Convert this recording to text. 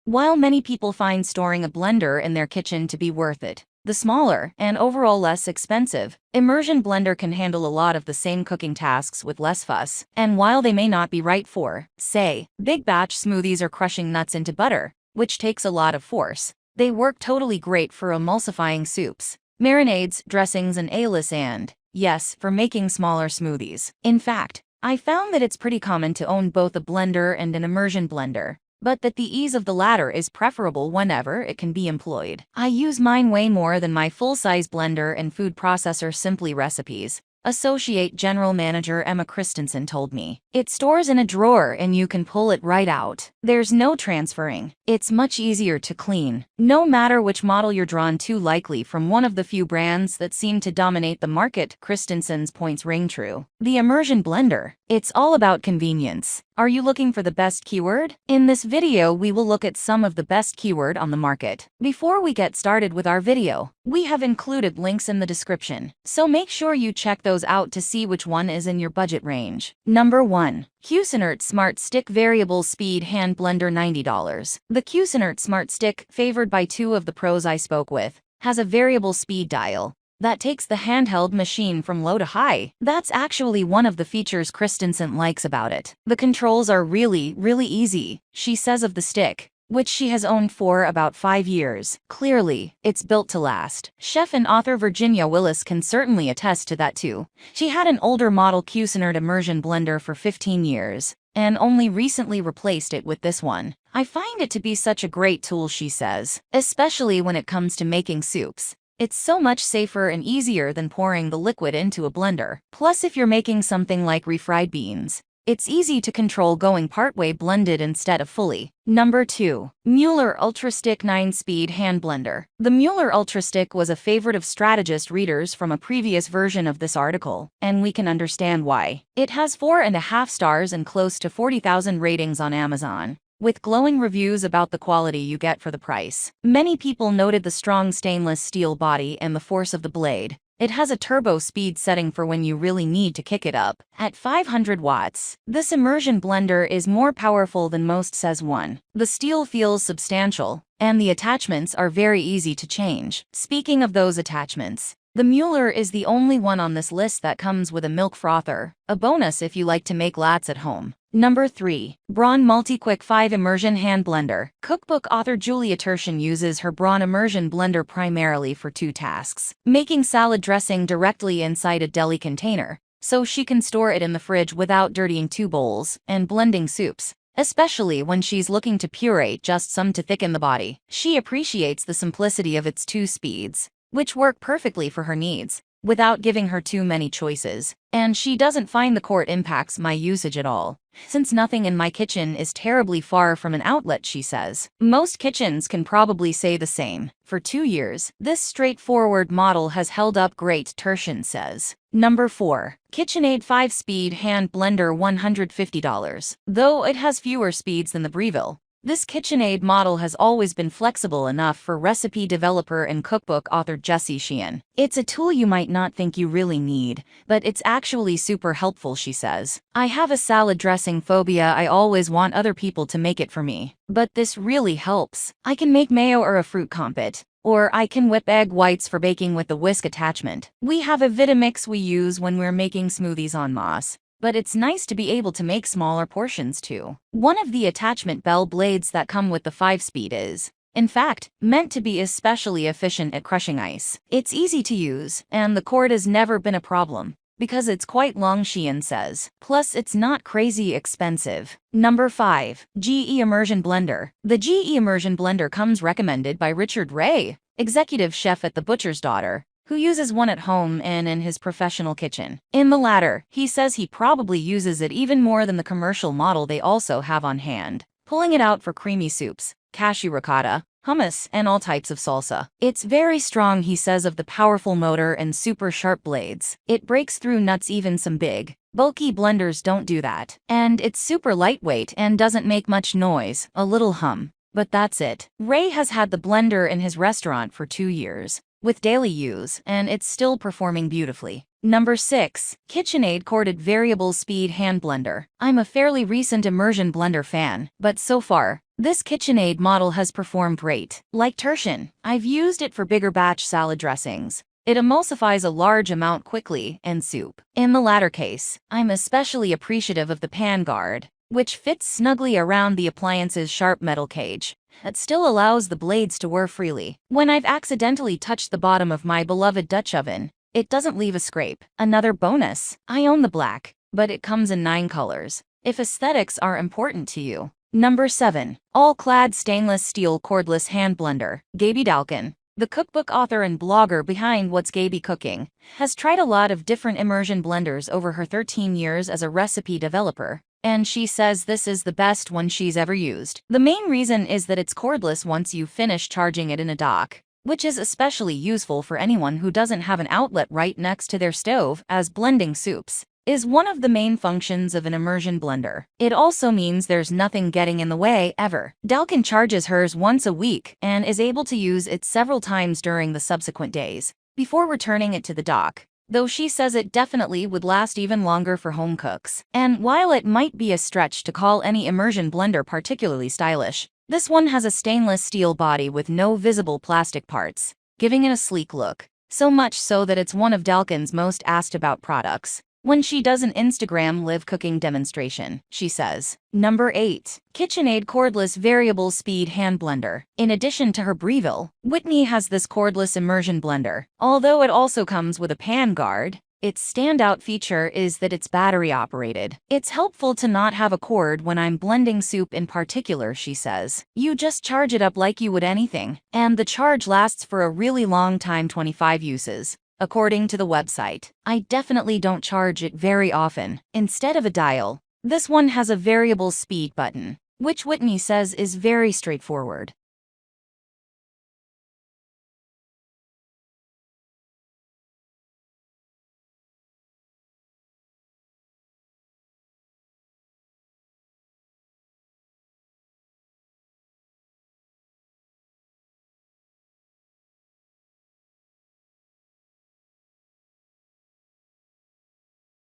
While many people find storing a blender in their kitchen to be worth it, the smaller and overall less expensive Immersion Blender can handle a lot of the same cooking tasks with less fuss. And while they may not be right for, say, big batch smoothies or crushing nuts into butter, which takes a lot of force, they work totally great for emulsifying soups, marinades, dressings, and A-list and, yes, for making smaller smoothies. In fact, I found that it's pretty common to own both a blender and an immersion blender, but that the ease of the latter is preferable whenever it can be employed. I use mine way more than my full-size blender and food processor Simply Recipes, Associate General Manager Emma Christensen told me. It stores in a drawer and you can pull it right out. There's no transferring. It's much easier to clean. No matter which model you're drawn to, likely from one of the few brands that seem to dominate the market, Christensen's points ring true. The Immersion Blender. It's all about convenience. Are you looking for the best keyword? In this video, we will look at some of the best keyword on the market. Before we get started with our video, we have included links in the description, so make sure you check those out to see which one is in your budget range. Number 1. Cuisinart Smart Stick Variable Speed Hand Blender, $90. The Cuisinart Smart Stick, favored by two of the pros I spoke with, has a variable speed dial that takes the handheld machine from low to high. That's actually one of the features Christensen likes about it. The controls are really easy, she says of the stick, which she has owned for about 5 years. Clearly, it's built to last. Chef and author Virginia Willis can certainly attest to that too. She had an older model Cuisinart Immersion Blender for 15 years, and only recently replaced it with this one. I find it to be such a great tool, she says, especially when it comes to making soups. It's so much safer and easier than pouring the liquid into a blender. Plus, if you're making something like refried beans, it's easy to control going partway blended instead of fully. Number 2. Mueller Ultra Stick 9-Speed Hand Blender. The Mueller Ultra Stick was a favorite of strategist readers from a previous version of this article, and we can understand why. It has 4.5 stars and close to 40,000 ratings on Amazon, with glowing reviews about the quality you get for the price. Many people noted the strong stainless steel body and the force of the blade. It has a turbo speed setting for when you really need to kick it up. At 500 watts, this immersion blender is more powerful than most, says one. The steel feels substantial, and the attachments are very easy to change. Speaking of those attachments, the Mueller is the only one on this list that comes with a milk frother, a bonus if you like to make lattes at home. Number 3. Braun MultiQuick 5 Immersion Hand Blender. Cookbook author Julia Turshen uses her Braun Immersion Blender primarily for two tasks: making salad dressing directly inside a deli container, so she can store it in the fridge without dirtying two bowls, and blending soups, especially when she's looking to puree just some to thicken the body. She appreciates the simplicity of its two speeds, which work perfectly for her needs, without giving her too many choices. And she doesn't find the cord impacts my usage at all, since nothing in my kitchen is terribly far from an outlet, she says. Most kitchens can probably say the same. For 2 years, this straightforward model has held up great, Turshen says. Number 4. KitchenAid 5-Speed Hand Blender, $150. Though it has fewer speeds than the Breville, this KitchenAid model has always been flexible enough for recipe developer and cookbook author Jessie Sheehan. It's a tool you might not think you really need, but it's actually super helpful, she says. I have a salad dressing phobia. I always want other people to make it for me, but this really helps. I can make mayo or a fruit compote, or I can whip egg whites for baking with the whisk attachment. We have a Vitamix we use when we're making smoothies en masse, but it's nice to be able to make smaller portions too. One of the attachment bell blades that come with the 5-speed is, in fact, meant to be especially efficient at crushing ice. It's easy to use, and the cord has never been a problem, because it's quite long, Sheehan says. Plus, it's not crazy expensive. Number 5. GE Immersion Blender. The GE Immersion Blender comes recommended by Richard Ray, executive chef at The Butcher's Daughter, who uses one at home and in his professional kitchen. In the latter, he says he probably uses it even more than the commercial model they also have on hand, pulling it out for creamy soups, cashew ricotta, hummus, and all types of salsa. It's very strong, he says of the powerful motor and super sharp blades. It breaks through nuts, even some big, bulky blenders don't do that. And it's super lightweight and doesn't make much noise, a little hum, but that's it. Ray has had the blender in his restaurant for 2 years, with daily use, and it's still performing beautifully. Number 6. KitchenAid Corded Variable Speed Hand Blender. I'm a fairly recent Immersion Blender fan, but so far, this KitchenAid model has performed great. Like Tertian, I've used it for bigger batch salad dressings. It emulsifies a large amount quickly, and soup. In the latter case, I'm especially appreciative of the pan guard, which fits snugly around the appliance's sharp metal cage. It still allows the blades to whir freely. When I've accidentally touched the bottom of my beloved Dutch oven, it doesn't leave a scrape. Another bonus, I own the black, but it comes in 9 colors, if aesthetics are important to you. Number 7. All-Clad Stainless Steel Cordless Hand Blender. Gaby Dalkin, the cookbook author and blogger behind What's Gaby Cooking, has tried a lot of different immersion blenders over her 13 years as a recipe developer, and she says this is the best one she's ever used. The main reason is that it's cordless once you finish charging it in a dock, which is especially useful for anyone who doesn't have an outlet right next to their stove, as blending soups is one of the main functions of an immersion blender. It also means there's nothing getting in the way, ever. Dalkin charges hers once a week and is able to use it several times during the subsequent days, before returning it to the dock, though she says it definitely would last even longer for home cooks. And while it might be a stretch to call any immersion blender particularly stylish, this one has a stainless steel body with no visible plastic parts, giving it a sleek look, so much so that it's one of Dalkin's most asked about products when she does an Instagram live cooking demonstration, she says. Number 8. KitchenAid Cordless Variable Speed Hand Blender. In addition to her Breville, Whitney has this cordless immersion blender. Although it also comes with a pan guard, its standout feature is that it's battery operated. It's helpful to not have a cord when I'm blending soup in particular, she says. You just charge it up like you would anything, and the charge lasts for a really long time, 25 uses. According to the website, I definitely don't charge it very often. Instead of a dial, this one has a variable speed button, which Whitney says is very straightforward.